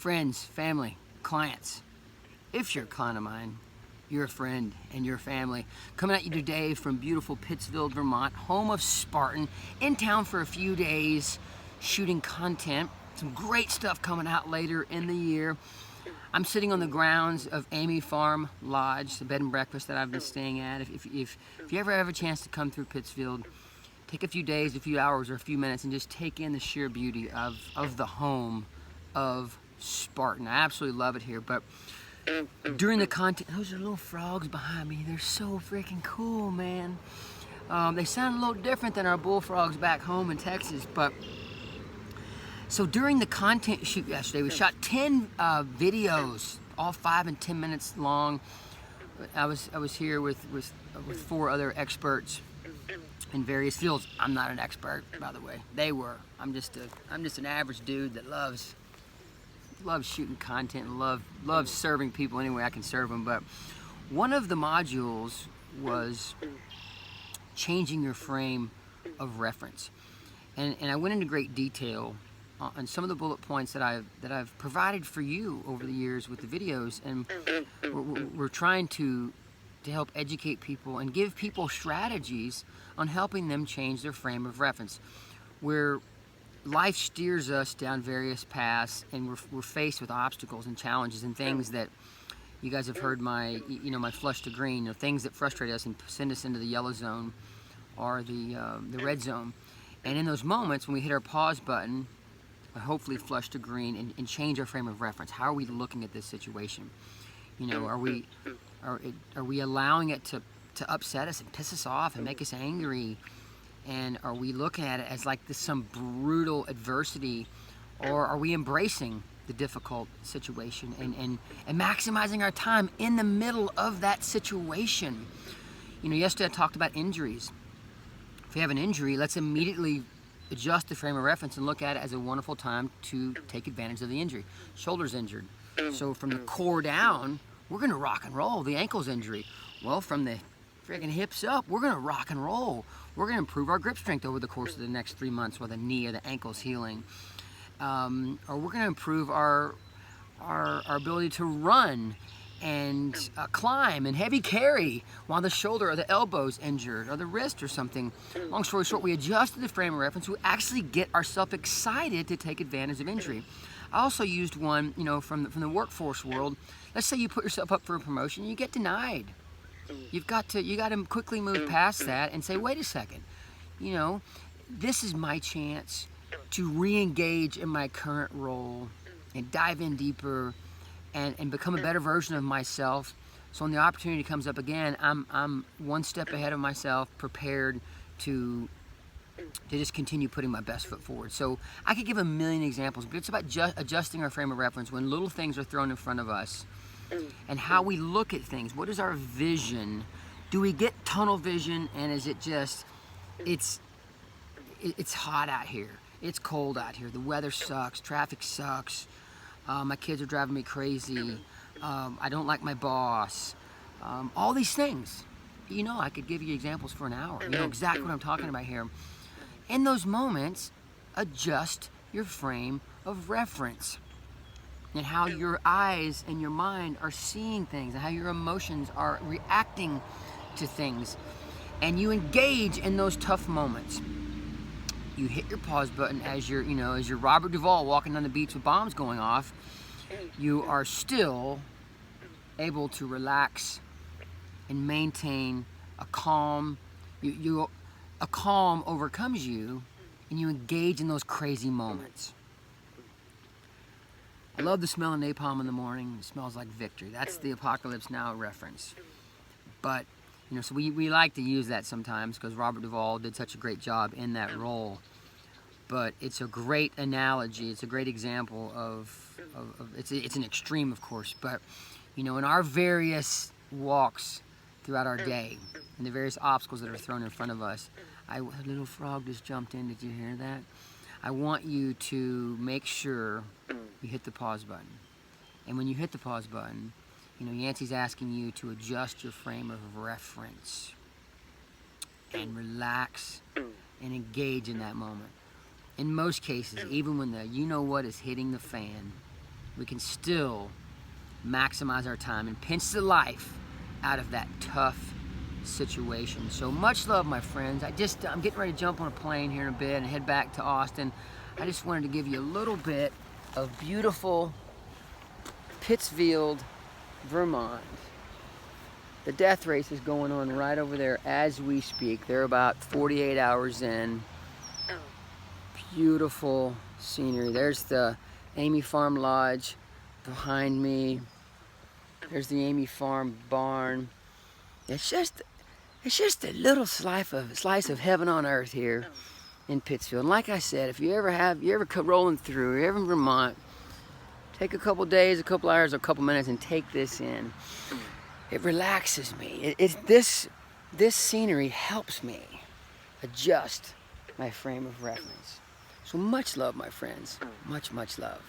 friends, family, clients. If you're a client of mine, you're a friend and your family. Coming at you today from beautiful Pittsfield, Vermont, home of Spartan, in town for a few days, shooting content. Some great stuff coming out later in the year. I'm sitting on the grounds of Amy Farm Lodge, the bed and breakfast that I've been staying at. If you ever have a chance to come through Pittsfield, take a few days, a few hours, or a few minutes and just take in the sheer beauty of the home of Spartan. I absolutely love it here. But during the content, those are little frogs behind me. They're so freaking cool, man. They sound a little different than our bullfrogs back home in Texas, but so during the content shoot yesterday, we shot 10 videos, all 5 and 10 minutes long. I was here with 4 other experts in various fields. I'm not an expert, by the way. They were. I'm just an average dude that loves shooting content and loves serving people any way I can serve them. But one of the modules was changing your frame of reference, and I went into great detail on some of the bullet points that I've provided for you over the years with the videos, and we're trying to help educate people and give people strategies on helping them change their frame of reference. Where life steers us down various paths, and we're faced with obstacles and challenges and things that you guys have heard my flush to green, things that frustrate us and send us into the yellow zone or the red zone. And in those moments when we hit our pause button, hopefully flush to green and change our frame of reference. How are we looking at this situation? Are we allowing it to upset us and piss us off and make us angry? And are we looking at it as like this some brutal adversity, or are we embracing the difficult situation and maximizing our time in the middle of that situation? Yesterday I talked about injuries. If we have an injury, let's immediately adjust the frame of reference and look at it as a wonderful time to take advantage of the injury. Shoulder's injured, so from the core down, we're gonna rock and roll. The ankle's injury, well, from the freaking hips up, we're gonna rock and roll. We're gonna improve our grip strength over the course of the next 3 months while the knee or the ankle's healing. Or we're gonna improve our ability to run and climb and heavy carry while the shoulder or the elbow's injured or the wrist or something. Long story short, we adjusted the frame of reference. We actually get ourselves excited to take advantage of injury. I also used one, from the workforce world. Let's say you put yourself up for a promotion and you get denied. You got to quickly move past that and say, wait a second, this is my chance to re-engage in my current role and dive in deeper and become a better version of myself. So when the opportunity comes up again, I'm one step ahead of myself, prepared to just continue putting my best foot forward. So I could give a million examples, but it's about adjusting our frame of reference when little things are thrown in front of us and how we look at things. What is our vision? Do we get tunnel vision, and is it just, it's hot out here. It's cold out here. The weather sucks. Traffic sucks. My kids are driving me crazy. I don't like my boss. All these things. I could give you examples for an hour. You know exactly what I'm talking about here. In those moments, adjust your frame of reference and how your eyes and your mind are seeing things and how your emotions are reacting to things. And you engage in those tough moments. You hit your pause button as you're Robert Duvall walking on the beach with bombs going off. You are still able to relax and maintain a calm. A calm overcomes you, and you engage in those crazy moments. I love the smell of napalm in the morning. It smells like victory. That's the Apocalypse Now reference. But so we like to use that sometimes because Robert Duvall did such a great job in that role. But it's a great analogy. It's a great example of it's an extreme, of course, but in our various walks throughout our day and the various obstacles that are thrown in front of us. A little frog just jumped in. Did you hear that? I want you to make sure you hit the pause button. And when you hit the pause button, Yancey's asking you to adjust your frame of reference and relax and engage in that moment. In most cases, even when the you-know-what is hitting the fan, we can still maximize our time and pinch the life out of that tough situation. So much love, my friends. I'm getting ready to jump on a plane here in a bit and head back to Austin. I just wanted to give you a little bit of beautiful Pittsfield, Vermont. The death race is going on right over there as we speak. They're about 48 hours in. Beautiful scenery. There's the Amy Farm Lodge behind me. There's the Amy Farm barn. It's just a little slice of heaven on earth here in Pittsfield. And like I said, if you ever rolling through, you're ever in Vermont, take a couple days, a couple hours, or a couple minutes and take this in. It relaxes me. This scenery helps me adjust my frame of reference. So much love, my friends. Much, much love.